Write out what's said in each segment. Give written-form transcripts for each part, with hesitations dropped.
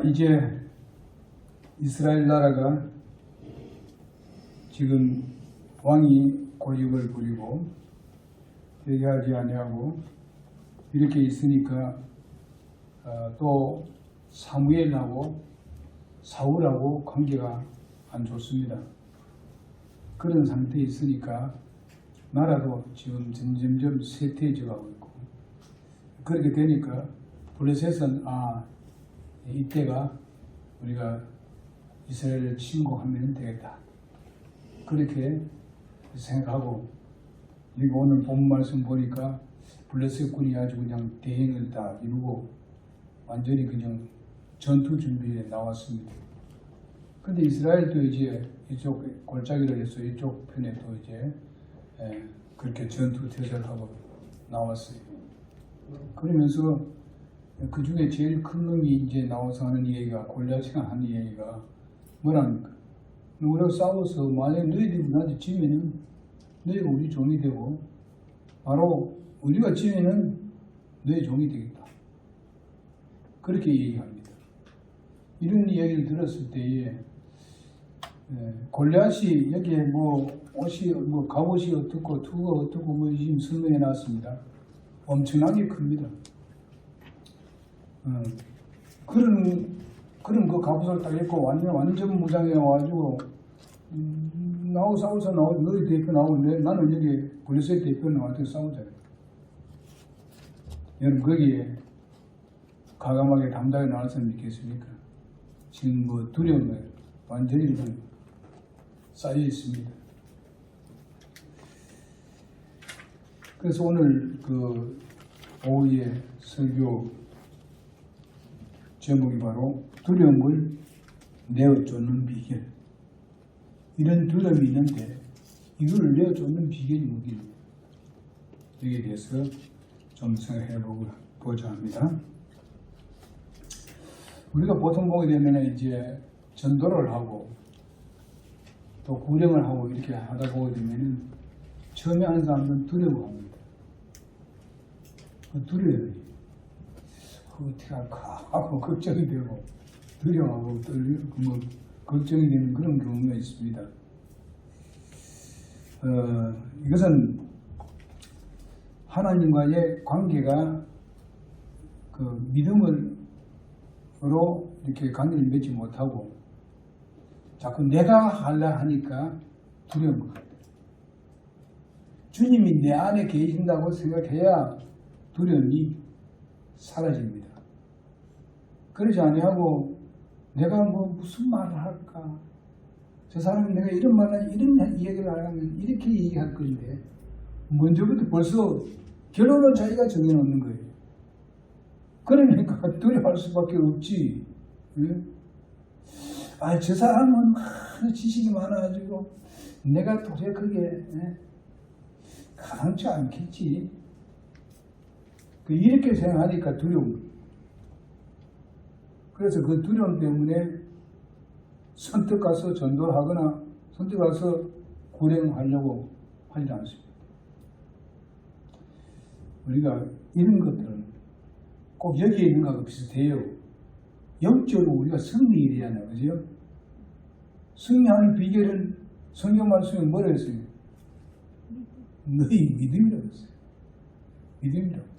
이제 이스라엘 나라가 지금 왕이 고집을 부리고 회개하지 아니하고 이렇게 있으니까 또 사무엘하고 사울하고 관계가 안 좋습니다. 그런 상태에 있으니까 나라도 지금 점점 쇠퇴해져가고 있고, 그렇게 되니까 블레셋은 이때가 우리가 이스라엘을 침공하면 되겠다, 그렇게 생각하고, 그리고 오늘 본 말씀 보니까 블레셋 군이 아주 그냥 대행을 다 이루고 완전히 그냥 전투 준비에 나왔습니다. 근데 이스라엘도 이제 이쪽 골짜기를 해서 이쪽 편에 또 이제 그렇게 전투 태세하고 나왔어요. 그러면서 그 중에 제일 큰 놈이 이제 나와서 하는 얘기가, 골리앗이가 하는 얘기가 뭐랍니까? 우리가 싸워서 만약에 너희들이 우리한테 지면은 너희가 우리 종이 되고, 바로 우리가 지면은 너희 종이 되겠다, 그렇게 얘기합니다. 이런 이야기를 들었을 때에 골리앗이 여기에 옷이 갑옷이 어떻고 투가 어떻고 지금 설명해 놨습니다. 엄청나게 큽니다. 그런 그 갑옷을 딱 입고 완전 무장해 와가지고 싸워서 너희 대표 나오고 나는 여기 블레셋 대표 나한테 싸우자. 여러분 거기에 과감하게 담당해 나와서 믿겠습니까? 지금 두려움에 완전히 쌓여 있습니다. 그래서 오늘 그 오후에 설교 제목이 바로 두려움을 내어쫓는 비결. 이런 두려움이 있는데 이걸 내어쫓는 비결이 뭐길래, 여기에 대해서 좀 생각해 보자 합니다. 우리가 보통 보게 되면 이제 전도를 하고 또 구령을 하고 이렇게 하다 보게 되면 처음에 하는 사람들은 두려워합니다. 그 두려움이 어떻게 할까 하고 걱정이 되고 두려워하고 걱정이 되는 그런 경우가 있습니다. 이것은 하나님과의 관계가 그 믿음으로 이렇게 관계를 맺지 못하고 자꾸 내가 하려 하니까 두려운 것 같아요. 주님이 내 안에 계신다고 생각해야 두려움이 사라집니다. 그러지 아니하고 내가 무슨 말을 할까? 저 사람이 내가 이런 말을 이런 얘기를 하려면 이렇게 얘기할 건데 먼저부터 벌써 결론은 자기가 정해놓는 거예요. 그러니까 두려워할 수밖에 없지. 저 사람은 지식이 많아가지고 내가 도저히 그게 가능치 않겠지. 이렇게 생각하니까 두려움. 그래서 그 두려움 때문에 선뜻 가서 전도를 하거나 선뜻 가서 구령하려고 하지 않습니다. 우리가 이런 것들은 꼭 여기에 있는 것하고 비슷해요. 영적으로 우리가 승리해야 되잖아요. 그죠? 승리하는 비결은 성경 말씀에 뭐라 했어요? 너희 믿음이라고 했어요. 믿음이라고.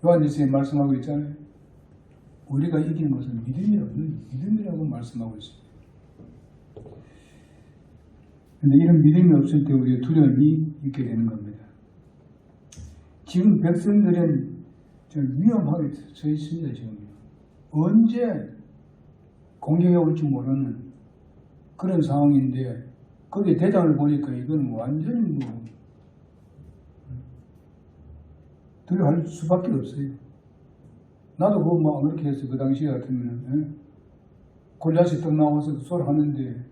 요한일서에 말씀하고 있잖아요. 우리가 이기는 것은 믿음이라고 말씀하고 있습니다. 그런데 이런 믿음이 없을 때 우리의 두려움이 있게 되는 겁니다. 지금 백성들은 좀 위험하게 서 있습니다. 지금 언제 공격이 올지 모르는 그런 상황인데 거기에 대답을 보니까 이건 완전히 두려워할 수밖에 없어요. 나도 그렇게 해서 그 당시에 같으면 골리앗이 딱 나와서 소리하는데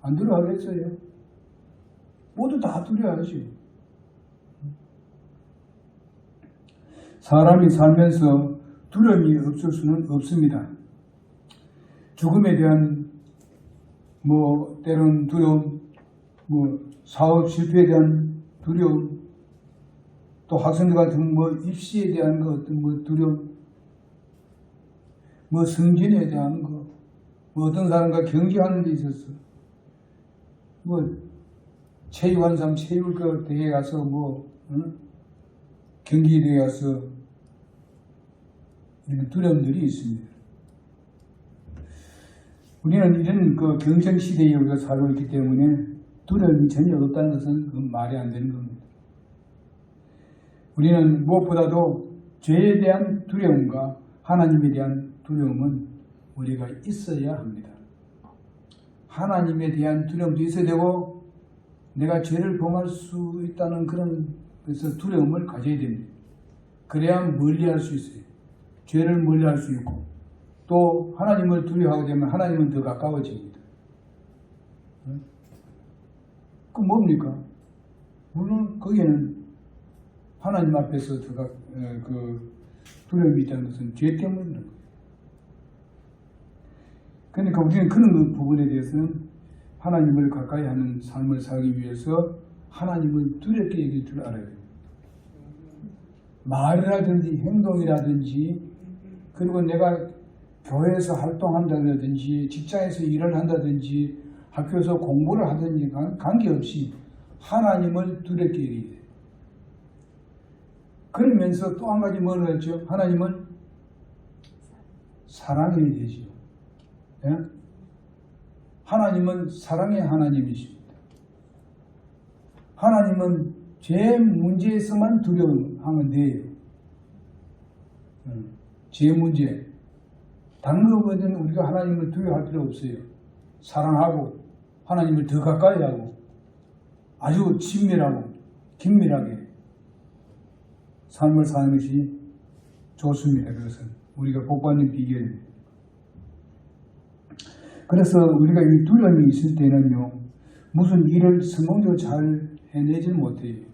안 두려워하겠어요? 모두 다 두려워하죠. 사람이 살면서 두려움이 없을 수는 없습니다. 죽음에 대한 때로는 두려움, 사업 실패에 대한 두려움, 또 학생들 같은 입시에 대한 어떤 두려움, 뭐 승진에 대한 거, 뭐 어떤 사람과 경쟁하는 데 있어서 뭐 체육한 사람 체육 대회 가서 뭐 경기대회 가서 이런 두려움들이 있습니다. 우리는 이런 그 경쟁 시대에 우리가 살고 있기 때문에 두려움이 전혀 없다는 것은 말이 안 되는 겁니다. 우리는 무엇보다도 죄에 대한 두려움과 하나님에 대한 두려움은 우리가 있어야 합니다. 하나님에 대한 두려움도 있어야 되고 내가 죄를 범할 수 있다는 그런 그래서 두려움을 가져야 됩니다. 그래야 멀리할 수 있어요. 죄를 멀리할 수 있고 또 하나님을 두려워하게 되면 하나님은 더 가까워집니다. 그 뭡니까? 물론 거기에는 하나님 앞에서 그 두려움이 있다는 것은 죄 때문인 거예요. 그러니까 우리는 그런 부분에 대해서는 하나님을 가까이 하는 삶을 살기 위해서 하나님을 두렵게 여길 줄 알아야 돼요. 말이라든지 행동이라든지 그리고 내가 교회에서 활동한다든지 직장에서 일을 한다든지 학교에서 공부를 하든지 관계없이 하나님을 두렵게 여겨야 돼요. 그러면서 또 한 가지 뭘 했죠? 하나님을 사랑해야 되죠. 예? 하나님은 사랑의 하나님이십니다. 하나님은 죄 문제에서만 두려워하면 돼요. 죄 문제. 다른 것보다는 우리가 하나님을 두려워할 필요 없어요. 사랑하고 하나님을 더 가까이 하고 아주 친밀하고 긴밀하게 삶을 사는 것이 좋습니다. 그것은 우리가 복받는 비결입니다. 그래서 우리가 이 두려움이 있을 때는요, 무슨 일을 성공적으로 잘 해내지 못해요.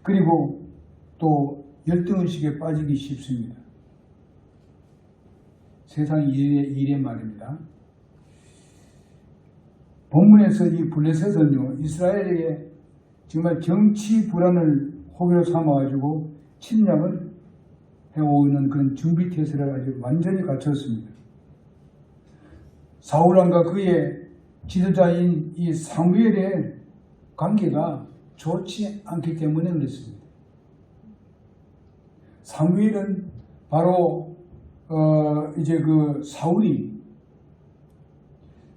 그리고 또 열등의식에 빠지기 쉽습니다. 세상 일에 말입니다. 본문에서 이 블레셋은요, 이스라엘에게 정말 정치 불안을 호기로 삼아가지고 침략을 해오는 그런 준비 태세를 아주 완전히 갖췄습니다. 사울왕과 그의 지도자인 이 사무엘의 관계가 좋지 않기 때문에 그렇습니다. 사무엘은 바로 이제 그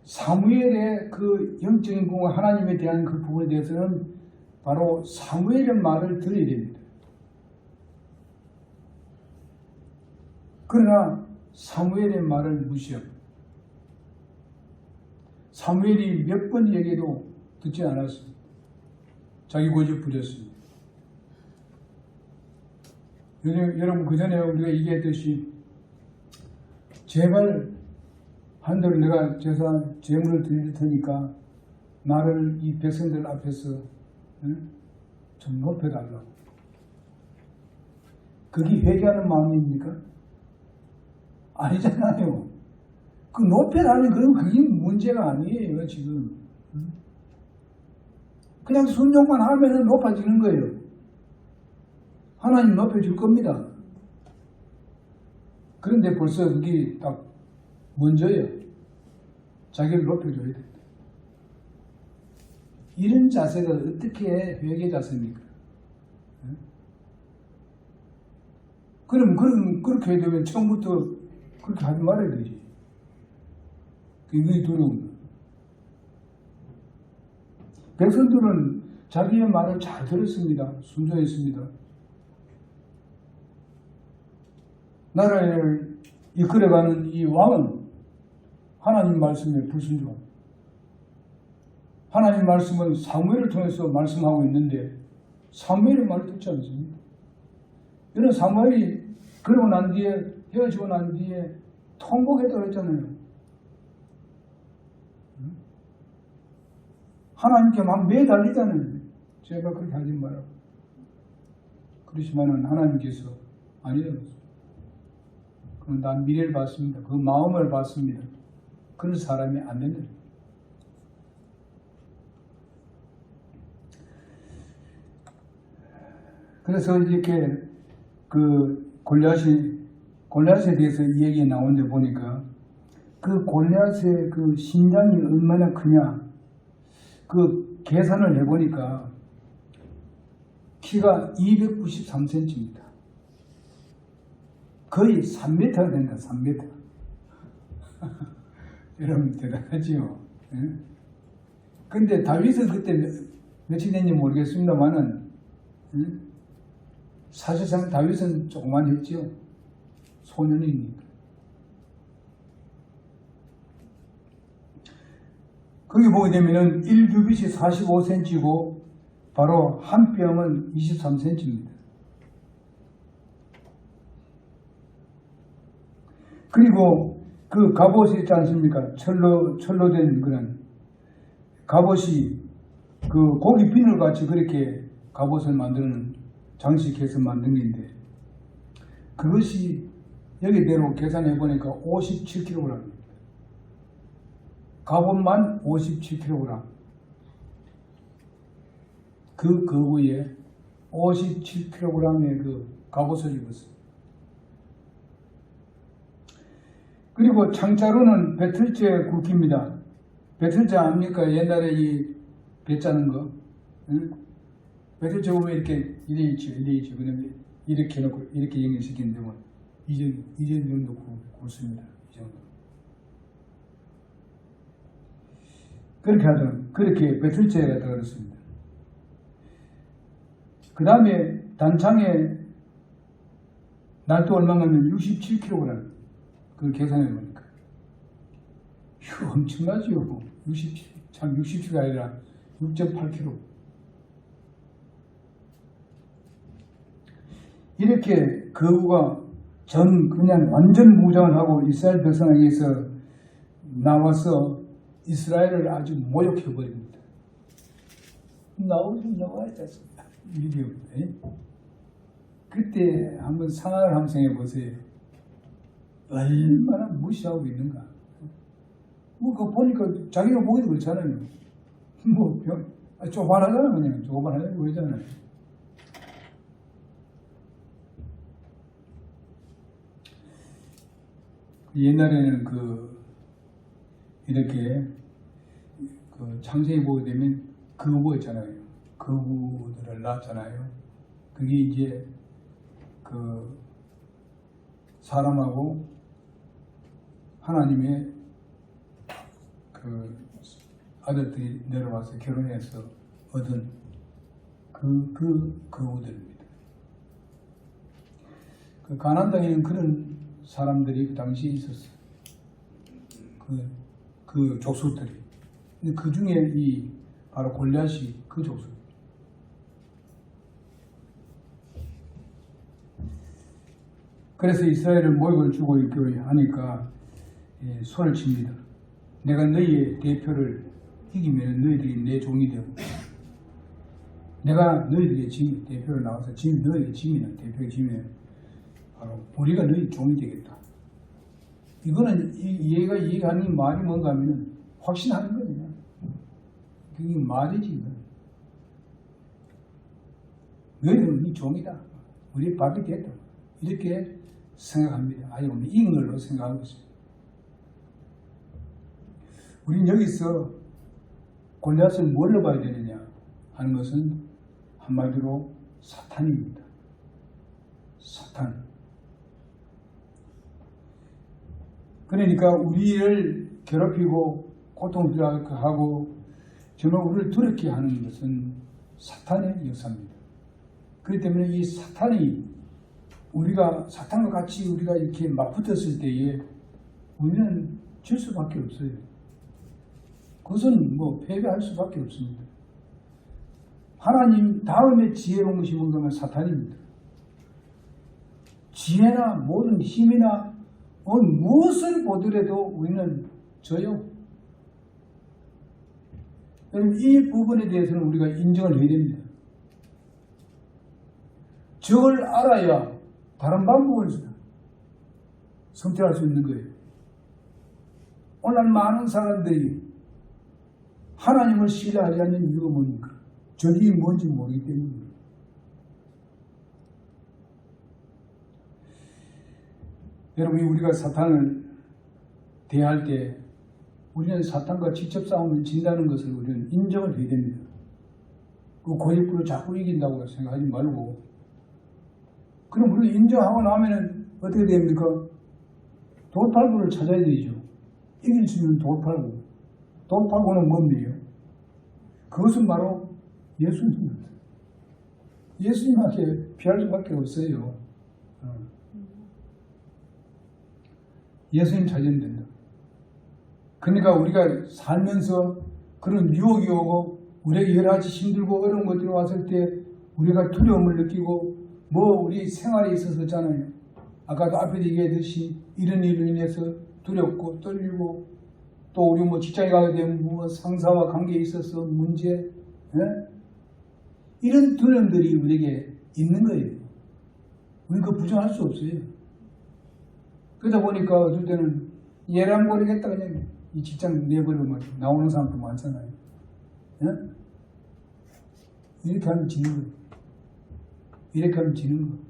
사무엘의 그 영적인 공과 하나님에 대한 그 부분에 대해서는 바로 사무엘의 말을 들어야 됩니다. 그러나 사무엘의 말을 무시하고 사무엘이 몇 번 얘기해도 듣지 않았습니다. 자기 고집 부렸습니다. 여러분 그 전에 우리가 얘기했듯이 제발 한대로 내가 제물을 드릴 테니까 나를 이 백성들 앞에서 좀 높여달라고. 그게 회개하는 마음입니까? 아니잖아요. 그 높여달라는 그게 문제가 아니에요 지금. 그냥 순종만 하면 높아지는 거예요. 하나님 높여줄 겁니다. 그런데 벌써 그게 딱 먼저예요. 자기를 높여줘야 됩니다. 이런 자세가 어떻게 회개 자세입니까? 그럼 그렇게 되면 처음부터 그렇게 하지 말아야 되지. 그게 두려움. 백성들은 자기의 말을 잘 들었습니다. 순종했습니다. 나라를 이끌어가는 이 왕은 하나님 말씀에 불순종. 하나님 말씀은 사무엘을 통해서 말씀하고 있는데 사무엘의 말을 듣지 않습니다. 이런 사무엘이 그러고 난 뒤에 헤어지고 난 뒤에 통곡했다고 했잖아요. 하나님께 막 매달리잖아요. 제발 그렇게 하지 말라고. 그렇지만은 하나님께서 아니라고 했어요. 그럼 난 미래를 봤습니다. 그 마음을 봤습니다. 그런 사람이 안 된다. 그래서 이렇게 그 골리앗이 골리앗에 대해서 이 얘기 나오는데 보니까 그 골리앗의 그 신장이 얼마나 크냐, 그 계산을 해보니까 키가 293cm입니다. 거의 3m가 된다. 3m. 여러분 대단하지요. 근데 다윗은 그때 며칠 됐는지 모르겠습니다만은 사실상 다윗은 조그만 했죠. 소년이니까. 거기 보게 되면은 1규빗이 45cm고 바로 한 뼘은 23cm입니다. 그리고 그 갑옷이 있지 않습니까? 철로 된 그런 갑옷이 그 고기 비늘 같이 그렇게 갑옷을 만드는 장식해서 만든 건데 그것이 여기대로 계산해 보니까 57kg입니다. 갑옷만 57kg. 그 거구에 57kg의 그 갑옷을 입었어요. 그리고 창자루는 배틀째 굵기입니다. 배틀째 압니까? 옛날에 이 배 짜는 거. 응? 배틀째 보면 이렇게 이래 있죠. 그다음에 이렇게 해놓고 이렇게 연결시키는데 뭐 이 정도 굵습니다. 이 정도. 그렇게 하죠. 그렇게 배틀째가 들어갔습니다. 그 다음에 단창에 날도 얼마냐면 67kg. 그걸 계산해 보니까. 휴, 엄청나죠. 67kg가 아니라 6.8kg. 이렇게 거구가 그냥 완전 무장을 하고 이스라엘 백성에게서 나와서 이스라엘을 아주 모욕해버립니다. 나와야 됐습니다. 일이 없네. 그때 한번 상황을 한번 생각해보세요. 얼마나 무시하고 있는가. 그거 보니까 자기가 보기도 그렇잖아요. 조반하잖아, 그냥. 조반하자고 그러잖아요. 옛날에는 이렇게 창세기 보게 되면 거구였잖아요. 거구들을 낳았잖아요. 그게 이제 사람하고 하나님의 아들들이 내려와서 결혼해서 얻은 거구들입니다. 가나안 땅에는 그런 사람들이 그 당시에 있었어요. 그 족속들이. 근데 그 중에 바로 골리앗이 그 족속. 그래서 이스라엘을 모욕을 주고 있고 하니까 손을 칩니다. 내가 너희의 대표를 이기면 너희들이 내 종이 되고 내가 너희들의 대표로 나와서 너희의 짐이나 대표의 짐이면 바로 우리가 너희 종이 되겠다. 이거는 얘가 하는 말이 뭔가 하면 확신하는 거냐. 그게 말이지. 너희들은 네 종이다. 우리의 밥이 됐다. 이렇게 생각합니다. 아예 보면 이긴 걸로 생각하고 있습니다. 우리는 여기서 골리앗을 뭘로 봐야 되느냐 하는 것은 한마디로 사탄입니다. 사탄. 그러니까 우리를 괴롭히고 고통스럽게 하고 정말 우리를 두렵게 하는 것은 사탄의 역사입니다. 그렇기 때문에 이 사탄이 우리가 사탄과 같이 우리가 이렇게 맞붙었을 때에 우리는 질 수밖에 없어요. 그것은 패배할 수밖에 없습니다. 하나님 다음에 지혜로운 것이 뭔가 하면 사탄입니다. 지혜나 모든 힘이나 무엇을 보더라도 우리는 져요. 그럼 이 부분에 대해서는 우리가 인정을 해야 됩니다. 저걸 알아야 다른 방법을 선택할 수 있는 거예요. 오늘 많은 사람들이 하나님을 신뢰하지 않는 이유가 뭡니까? 적이 뭔지 모르기 때문입니다. 여러분, 우리가 사탄을 대할 때 우리는 사탄과 직접 싸우면 진다는 것을 우리는 인정을 해야 됩니다. 그 고집으로 자꾸 이긴다고 생각하지 말고, 그럼 우리가 인정하고 나면은 어떻게 됩니까? 돌팔구를 찾아야 되죠. 이길 수 있는 돌팔구. 돌팔구는 뭡니까? 그것은 바로 예수님입니다. 예수님한테 피할 수밖에 없어요. 예수님 찾으면 된다. 그러니까 우리가 살면서 그런 유혹이 오고 우리에게 여러 가지 힘들고 어려운 것들이 왔을 때 우리가 두려움을 느끼고 우리 생활에 있어서 있잖아요. 아까도 앞에 얘기했듯이 이런 일로 인해서 두렵고 떨리고 또 우리 직장에 가게 되면 상사와 관계에 있어서 문제, 이런 두려움들이 우리에게 있는 거예요. 우리는 그거 부정할 수 없어요. 그러다 보니까 어떨 때는 얘랑 모르겠다 그냥 이 직장 내버리고 나오는 사람도 많잖아요. 이렇게 하면 지는 거예요. 이렇게 하면 지는 거.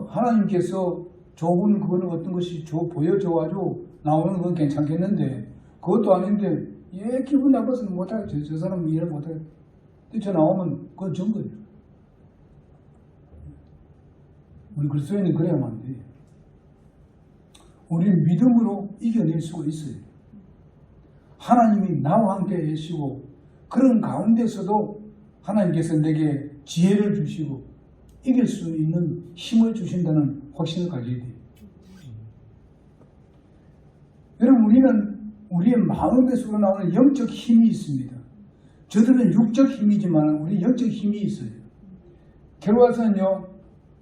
하나님께서 좁은 그거는 어떤 것이 보여줘가지고 나오는 건 괜찮겠는데 그것도 아닌데 얘 기분 나빠서 못하겠죠. 저 사람은 이해를 못하겠죠. 뛰쳐나오면 그건 전 거예요. 우리 그리스도인은 그래야만 안 돼요. 우리는 믿음으로 이겨낼 수가 있어요. 하나님이 나와 함께 계시고 그런 가운데서도 하나님께서 내게 지혜를 주시고 이길 수 있는 힘을 주신다는 확신을 가져야 돼요. 여러분, 우리는 우리의 마음에서 우러나오는 영적 힘이 있습니다. 저들은 육적 힘이지만 우리 영적 힘이 있어요. 결과서는요,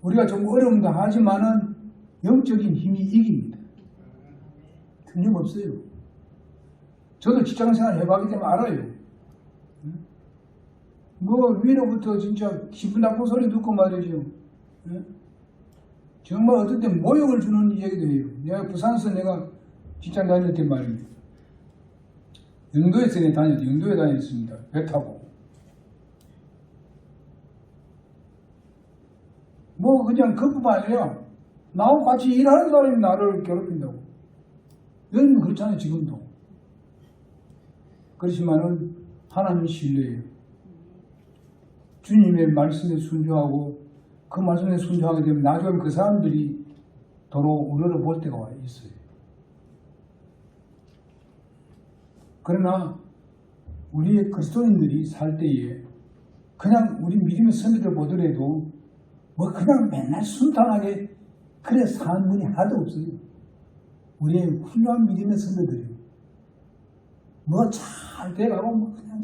우리가 좀 어려움도 하지만은 영적인 힘이 이깁니다. 틀림없어요. 저도 직장생활 해봤기 때문에 알아요. 위로부터 진짜 기분 나쁜 소리 듣고 말이죠. 정말 어떨 때 모욕을 주는 얘기도 해요. 내가 부산에서 내가 직장 다닐 때 말입니다. 영도에 다녔습니다. 배 타고. 그냥 그뿐만 아니라 나하고 같이 일하는 사람이 나를 괴롭힌다고. 여러분 그렇잖아요, 지금도. 그렇지만은 하나님 신뢰해요. 주님의 말씀에 순종하고 그 말씀에 순종하게 되면 나중에 그 사람들이 도로 우러러 볼 때가 와 있어요. 그러나 우리 그리스도인들이 살 때에 그냥 우리 믿음의 선배들 보더라도 그냥 맨날 순탄하게 그래 사는 분이 하나도 없어요. 우리의 훌륭한 믿음의 선배들이요. 잘 돼가고 그냥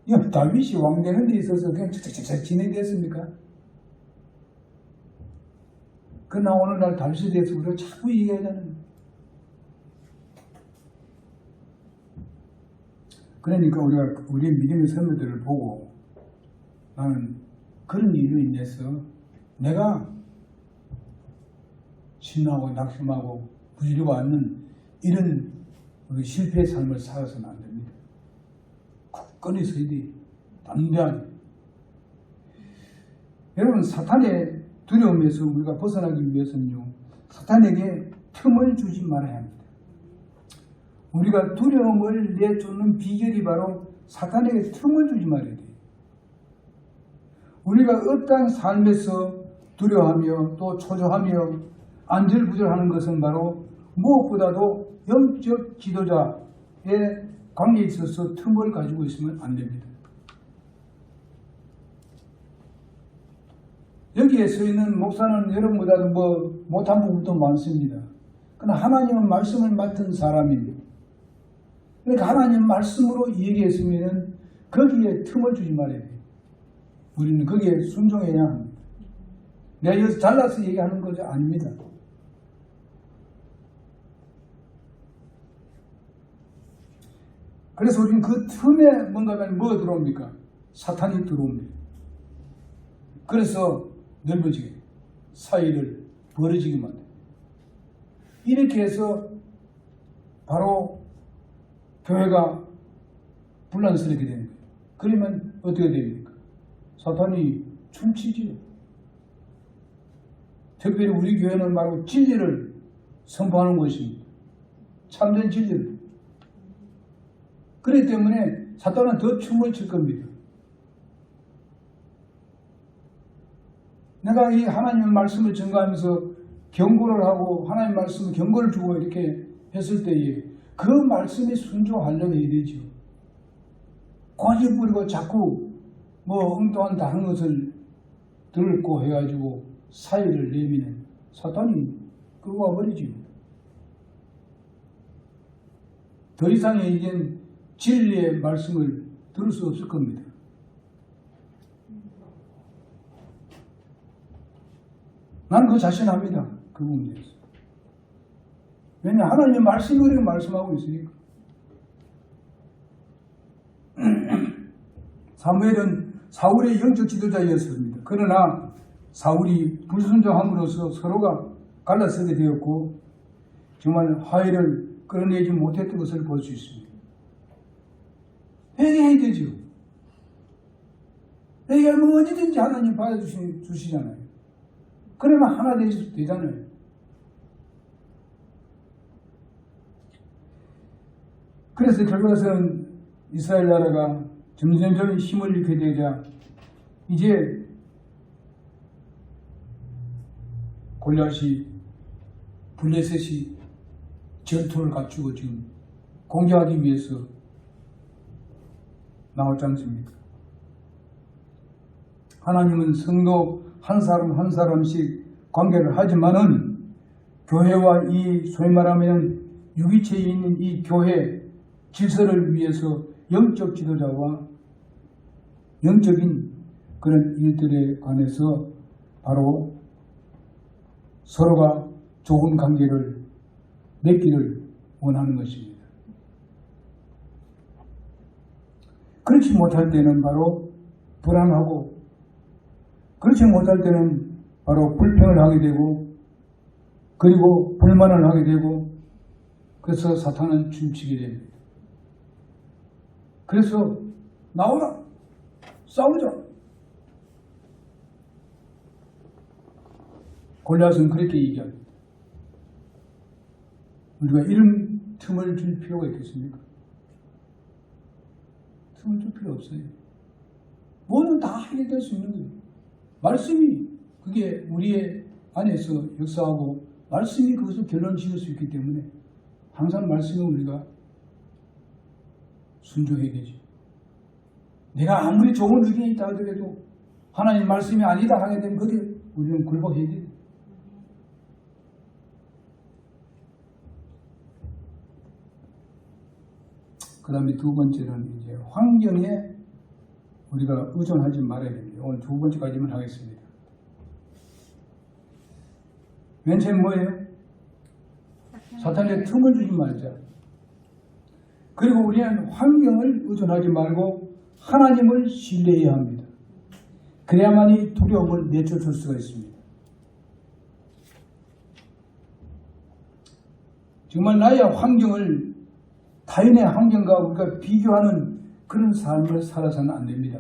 내가 다윗이 왕 되는 데 있어서 그냥 잘 진행됐습니까? 그러나 오늘날 다윗에 대해서 우리가 자꾸 얘기하잖아요. 그러니까 우리가 우리의 믿음의 선배들을 보고 나는 그런 일로 인해서 내가 신나고 낙심하고 부지리고 않는 이런 우리 실패의 삶을 살아서는 안 됩니다. 굳건히 서야 돼. 담대하게. 여러분, 사탄의 두려움에서 우리가 벗어나기 위해서는요, 사탄에게 틈을 주지 말아야 합니다. 우리가 두려움을 내쫓는 비결이 바로 사탄에게 틈을 주지 말아야 돼요. 우리가 어떠한 삶에서 두려워하며 또 초조하며 안절부절하는 것은 바로 무엇보다도 영적 지도자의 관계에 있어서 틈을 가지고 있으면 안 됩니다. 여기에 서 있는 목사는 여러분보다도 못한 부분도 많습니다. 그러나 하나님은 말씀을 맡은 사람입니다. 그러니까 하나님 말씀으로 얘기했으면 거기에 틈을 주지 말아야 돼요. 우리는 거기에 순종해야 합니다. 내가 여기서 잘라서 얘기하는 것이 아닙니다. 그래서 우리는 그 틈에 뭐가 들어옵니까? 사탄이 들어옵니다. 그래서 넓어지게 사이를 벌어지게 만듭니다. 이렇게 해서 바로 교회가 분란스럽게 되는 거예요. 그러면 어떻게 됩니까? 사탄이 춤추지요. 특별히 우리 교회는 바로 진리를 선포하는 것입니다. 참된 진리를. 그렇기 때문에 사탄은 더 춤을 출 겁니다. 내가 이 하나님의 말씀을 전가하면서 경고를 하고 하나님의 말씀을 경고를 주고 이렇게 했을 때에 그 말씀에 순종하려고 해야 되죠. 고집 부리고 자꾸 뭐 엉뚱한 다른 것을 들고 해가지고 사이를 내미는 사탄이 끌고 와버리죠. 더 이상 이젠 진리의 말씀을 들을 수 없을 겁니다. 나는 그 자신합니다. 그 문제에서. 왜냐 하나님의 말씀이 우리가 말씀하고 있으니까. 사무엘은 사울의 영적 지도자였습니다. 그러나 사울이 불순종함으로써 서로가 갈라서게 되었고 정말 화해를 끌어내지 못했던 것을 볼 수 있습니다. 회개해야 되죠. 회개하면 어디든지 하나님 받아주시잖아요. 그러면 하나 되잖아요. 그래서 결국에는 이스라엘 나라가 점점점 힘을 잃게 되자 이제 골리앗이 블레셋이 전투를 갖추고 지금 공격하기 위해서 나왔지 않습니까? 하나님은 성도 한 사람 한 사람씩 관계를 하지만은 교회와 이 소위 말하면 유기체에 있는 이 교회 질서를 위해서 영적 지도자와 영적인 그런 일들에 관해서 바로 서로가 좋은 관계를 맺기를 원하는 것입니다. 그렇지 못할 때는 바로 불안하고 그렇지 못할 때는 바로 불평을 하게 되고 그리고 불만을 하게 되고 그래서 사탄은 춤추게 됩니다. 그래서 나오라! 싸우자! 골리앗은 그렇게 얘기합니다. 우리가 이런 틈을 줄 필요가 있겠습니까? 틈을 줄 필요 없어요. 뭐는 다 해결될 수 있는 거예요. 말씀이 그게 우리의 안에서 역사하고 말씀이 그것을 결론 지을 수 있기 때문에 항상 말씀에 우리가 순종해야 되죠. 내가 아무리 좋은 의견이 있다 하더라도 하나님 말씀이 아니다 하게 되면 거기에 우리는 굴복해야 돼요. 그 다음에 두 번째는 이제 환경에 우리가 의존하지 말아야 됩니다. 오늘 두 번째까지만 하겠습니다. 맨 처음 뭐예요? 사탄의 틈을 주지 말자. 그리고 우리는 환경을 의존하지 말고 하나님을 신뢰해야 합니다. 그래야만이 두려움을 내쫓을 수가 있습니다. 정말 나의 환경을 타인의 환경과 우리가 비교하는 그런 삶을 살아서는 안 됩니다.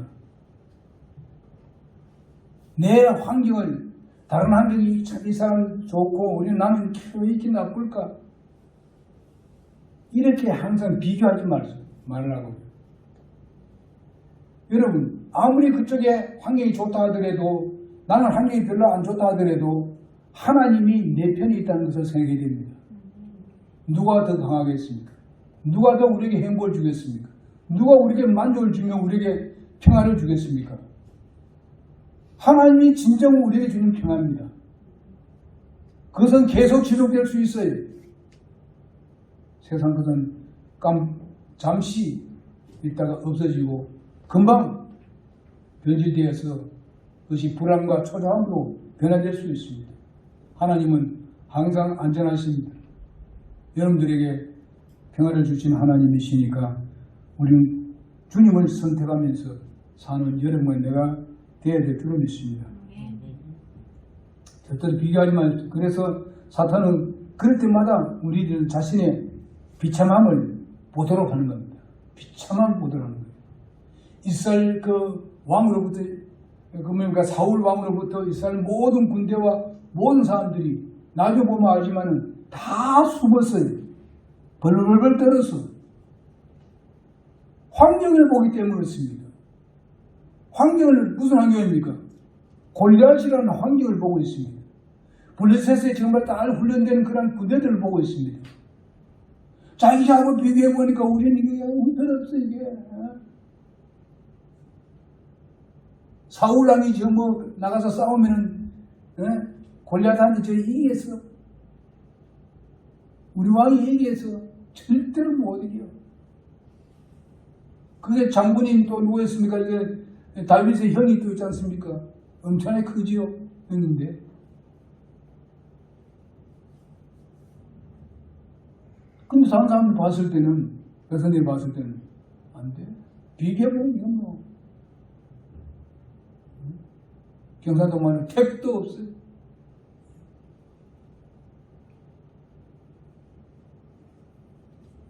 내 환경을 다른 환경이 참 이 사람 좋고 우리 나는 왜 이렇게 나쁠까? 이렇게 항상 비교하지 말라고요. 여러분 아무리 그쪽에 환경이 좋다 하더라도 나는 환경이 별로 안 좋다 하더라도 하나님이 내 편에 있다는 것을 생각해야 됩니다. 누가 더 강하겠습니까? 누가 더 우리에게 행복을 주겠습니까? 누가 우리에게 만족을 주며 우리에게 평안을 주겠습니까? 하나님이 진정 우리에게 주는 평안입니다. 그것은 계속 지속될 수 있어요. 세상 것은 잠시 있다가 없어지고 금방 변질되어서 그것이 불안과 초조함으로 변화될 수 있습니다. 하나님은 항상 안전하십니다. 여러분들에게 평안을 주신 하나님이시니까 우리는 주님을 선택하면서 사는 여러분과 내가 되어야 될 줄을 믿습니다. 절대로 비교하지 말고 그래서 사탄은 그럴 때마다 우리들 자신의 비참함을 보도록 하는 겁니다. 비참함을 보도록 하는 거예요. 이스라엘 그 왕으로부터 그러니까 사울 왕으로부터 이스라엘 모든 군대와 모든 사람들이 나중에 보면 알지만은 다 숨었어요. 벌벌벌 떨어서 환경을 보기 때문에 그렇습니다. 환경을 무슨 환경입니까? 골리앗이라는 환경을 보고 있습니다. 블레셋에 정말 딱 훈련된 그런 군대들을 보고 있습니다. 자기하고 비교해 보니까 우리는 이게 형편없어 이게. 사울 왕이 지금 뭐 나가서 싸우면은 골리앗한테 저 이기겠어? 우리 왕이 이기겠어? 절대로 못 이겨. 그게 장군님 또 누구 있습니까? 이게 다윗의 형이 또 있지 않습니까? 엄청나게 크지요, 형인데. 근데 다른 사람들 봤을 때는, 백성들이 봤을 때는 안 돼. 비교해보면 이건 뭐 경상도만은 택도 없어요.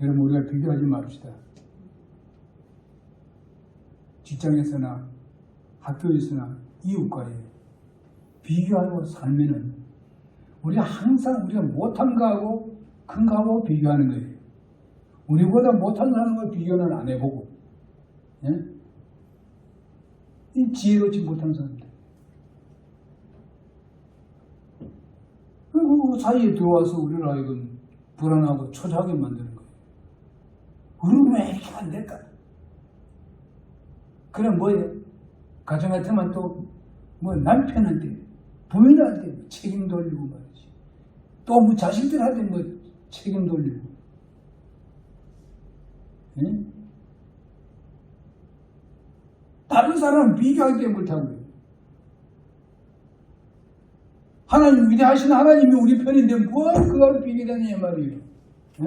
여러분, 우리가 비교하지 맙시다. 직장에서나 학교에서나 이웃과의 비교하고 살면은 우리가 항상 우리가 못한 거하고 큰 거하고 비교하는 거예요. 우리보다 못한 사람과 비교는 안 해보고, 예? 이 지혜롭지 못한 사람들. 그리고 그 사이에 들어와서 우리를 하여금 불안하고 초조하게 만드는 거예요. 우리는 왜 이렇게 안 될까? 그럼 뭐예요? 가정 같으면 또 뭐 남편한테, 부인한테 책임 돌리고 말이지. 또 뭐 자식들한테 뭐 책임 돌리고. 예? 다른 사람은 비교하기 못하고요. 하나님, 위대하신 하나님이 우리 편인데 뭘 그걸 비교하느냐 말이에요. 예?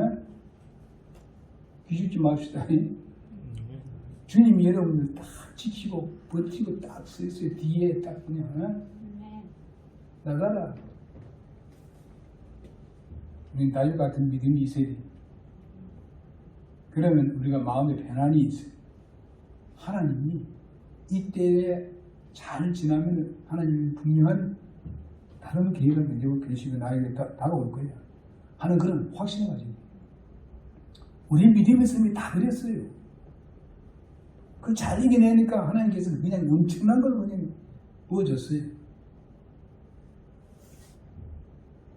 기죽지 맙시다. 주님이 여러분들 다 지키고 버티고 딱 서 있어요. 뒤에 딱 그냥 나가라. 우리는 다윗 같은 믿음이 있어야 돼. 그러면 우리가 마음에 편안이 있어요. 하나님이 이때에 잘 지나면 하나님이 분명한 다른 계획을 가지고 계시고 나에게 다가올 거야 하는 그런 확신을 가지고. 우리 믿음의 삶이 다 그랬어요. 그 잘 이겨내니까 하나님께서 그냥 엄청난 걸 그냥 부어줬어요.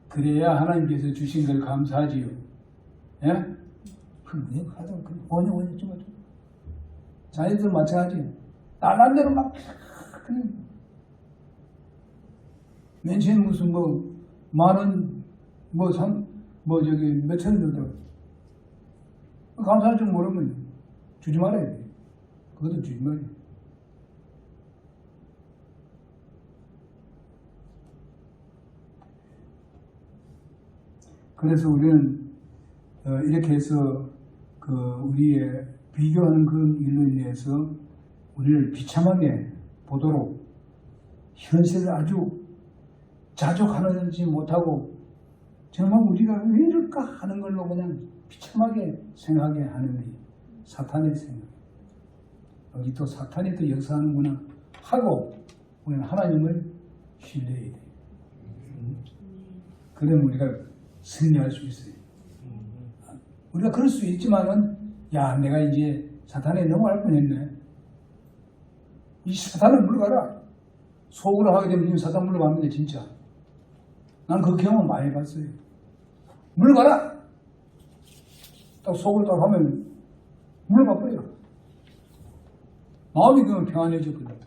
그래야 하나님께서 주신 걸 감사하지요. 예? 그럼 그냥 하자. 원해 좀 하자. 자녀들 마찬가지. 나간 대로 막 그냥 맨 처음 무슨 뭐 만원 저기 몇천 원 들더라고. 감사할 줄 모르면 주지 말아야 돼. 그것도 주지 말아야 돼. 그래서 우리는 이렇게 해서 우리의 비교하는 그런 일로 인해서 우리를 비참하게 보도록 현실을 아주 자족하지 못하고 정말 우리가 왜 이럴까 하는 걸로 그냥 비참하게 생각하게 하는 게 사탄의 생각. 여기 또 사탄이 또 역사하는구나 하고 우리는 하나님을 신뢰해야 돼. 그러면 우리가 승리할 수 있어요. 우리가 그럴 수 있지만은 야, 내가 이제 사탄에 넘어갈 뻔했네. 이 사탄을 물러가라. 속으로 하게 되면 사탄 물러갑니다, 진짜. 난 그 경험 많이 해봤어요. 물러가라! 딱 속으로 딱 하면 물러가 버려요. 마음이 그러면 평안해져 버려요.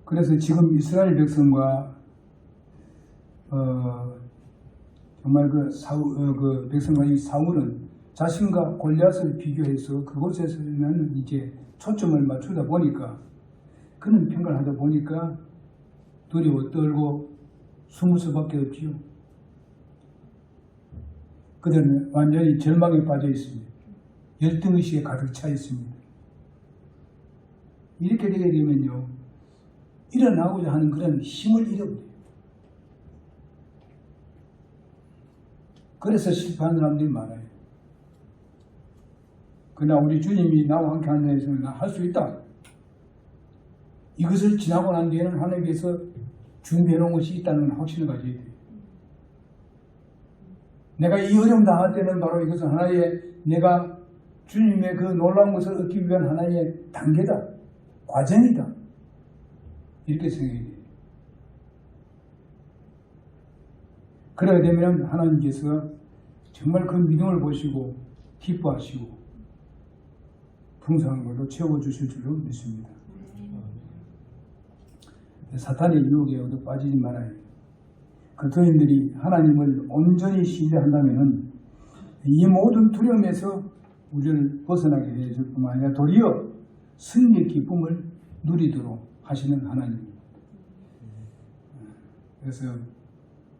그래서 지금 이스라엘 백성과 정말 그 백성과 이 사울은 자신과 골리앗을 비교해서 그곳에서는 이제 초점을 맞추다 보니까 그는 평가를 하다 보니까 두려워 떨고 숨을 수밖에 없지요. 그들은 완전히 절망에 빠져 있습니다. 열등의식에 가득 차 있습니다. 이렇게 되게 되면요, 일어나고자 하는 그런 힘을 잃어버려요. 그래서 실패하는 사람들이 많아요. 그러나 우리 주님이 나와 함께 앉아 있으면 나 할 수 있다. 이것을 지나고 난 뒤에는 하나님께서 준비해 놓은 것이 있다는 확신을 가져야 돼요. 내가 이 어려움 당할 때는 바로 이것은 하나의 내가 주님의 그 놀라운 것을 얻기 위한 하나의 단계다. 과정이다. 이렇게 생각해야 돼요. 그러게 되면 하나님께서 정말 그 믿음을 보시고 기뻐하시고 풍성한 걸로 채워주실 줄로 믿습니다. 사탄의 유혹에 빠지지 말아야 해요. 그리스도인들이 하나님을 온전히 신뢰한다면 이 모든 두려움에서 우리를 벗어나게 해줄 뿐만 아니라 도리어 승리의 기쁨을 누리도록 하시는 하나님입니다. 그래서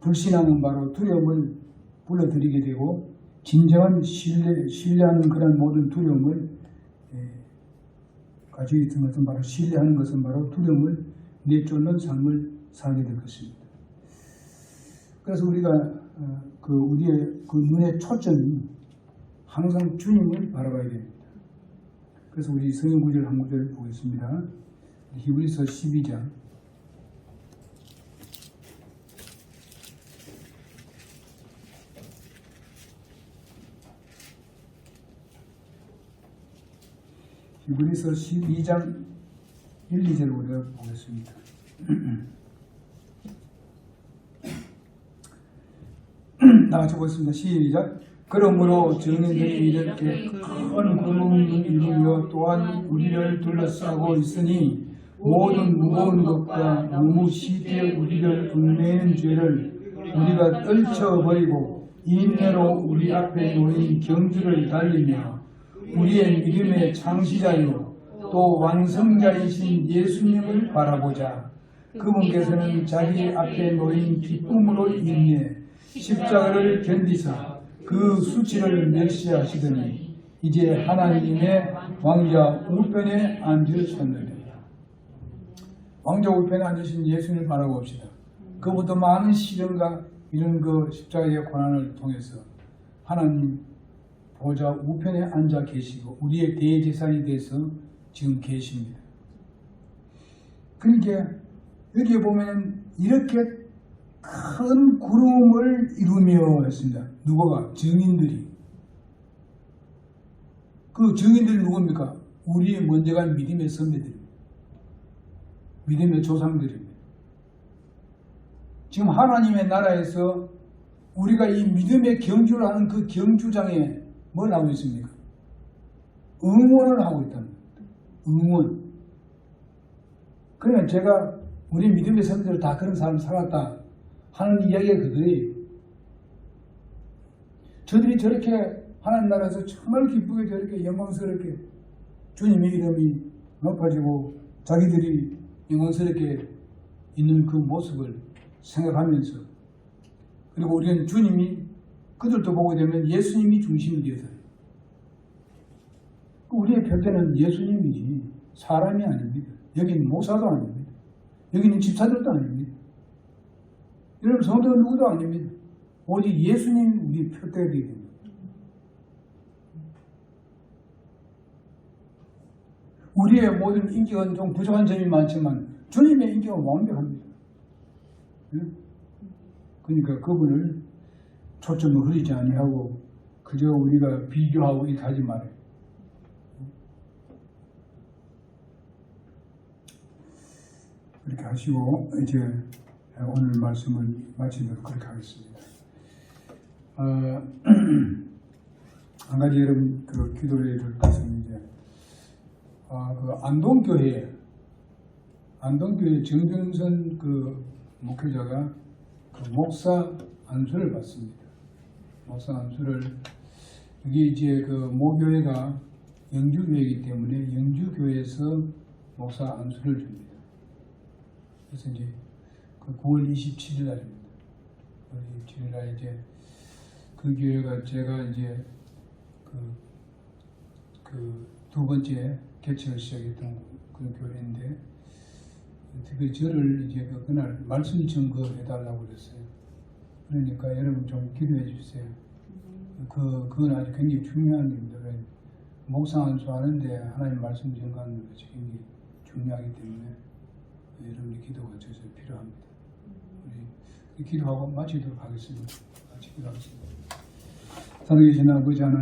불신앙은 바로 두려움을 불러들이게 되고 진정한 신뢰하는 그런 모든 두려움을 가지고 있는 것은 바로 신뢰하는 것은 바로 두려움을 내쫓는 삶을 살게 될 것입니다. 그래서 우리가 우리의 그 눈의 초점이 항상 주님을 바라봐야 됩니다. 그래서 우리 성경 구절 한 구절 보겠습니다. 히브리서 12장 12장 1, 2절을 우리가 보겠습니다. 나같이 보겠습니다. 시작. 그러므로 증인들이 이렇게 큰 구름을 이루며 또한 우리를 둘러싸고 있으니 모든 무거운 것과 너무 쉽게 우리를 얽매이는 죄를 우리가 떨쳐버리고 인내로 우리 앞에 놓인 경주를 달리며 우리의 믿음의 창시자요 또 완성자이신 예수님을 바라보자. 그분께서는 자기 앞에 놓인 기쁨으로 인해 십자가를 견디사 그 수치를 멸시하시더니 이제 하나님의 왕자 우편에 앉으셨느니라. 왕자 우편에 앉으신 예수님을 바라봅시다. 그보다 많은 시련과 이런 그 십자가의 고난을 통해서 하나님 보좌 우편에 앉아 계시고 우리의 대제사장이 돼서 지금 계십니다. 그러니까 여기에 보면 이렇게 큰 구름을 이루며 했습니다. 누구가? 증인들이. 그 증인들이 누굽니까? 우리의 먼저 간 믿음의 선배들입니다. 믿음의 조상들입니다. 지금 하나님의 나라에서 우리가 이 믿음의 경주를 하는 그 경주장에 뭘 하고 있습니까? 응원을 하고 있다는 겁니다. 응원. 그러면 제가 우리 믿음의 선배들 다 그런 사람 살았다 하는 이야기가 그들이에요. 저들이 저렇게 하나님 나라에서 정말 기쁘게 저렇게 영광스럽게 주님의 이름이 높아지고 자기들이 영광스럽게 있는 그 모습을 생각하면서 그리고 우리는 주님이 그들도 보게 되면 예수님이 중심이 되어서요. 우리의 표대는 예수님이지 사람이 아닙니다. 여기는 목사도 아닙니다. 여기는 집사들도 아닙니다. 여러분 성도 누구도 아닙니다. 오직 예수님 우리 표대가 되게 됩니다. 우리의 모든 인격은 좀 부족한 점이 많지만 주님의 인격은 완벽합니다. 그러니까 그분을 초점을 흐리지 아니하고 그저 우리가 비교하고 이렇게 하지 말아요. 그렇게 하시고 이제 오늘 말씀을 마치도록 그렇게 하겠습니다. 한 가지 여러분 그 기도해 줄 것은 이제 그 안동교회 정준선 그 목회자가 그 목사 안수를 받습니다. 목사 안수를 여기 이제 그 모교회가 영주교회이기 때문에 영주교회에서 목사 안수를 줍니다. 그래서 이제 그 9월 27일 날입니다. 9월 27일 날 이제 그 교회가 제가 이제 그 두 번째 개척을 시작했던 그런 교회인데 그 저를 이제 그날 말씀 증거해달라고 그랬어요. 그러니까 여러분 좀 기도해 주세요. 그건 아주 굉장히 중요한 일입니다. 묵상 안수하는데 하나님 말씀 정하는 것이 굉장히 중요하기 때문에 여러분의 기도가 저서 필요합니다. 우리 기도하고 마치도록 하겠습니다. 같이 기도하겠습니다. 살아계신 아버지 하나님,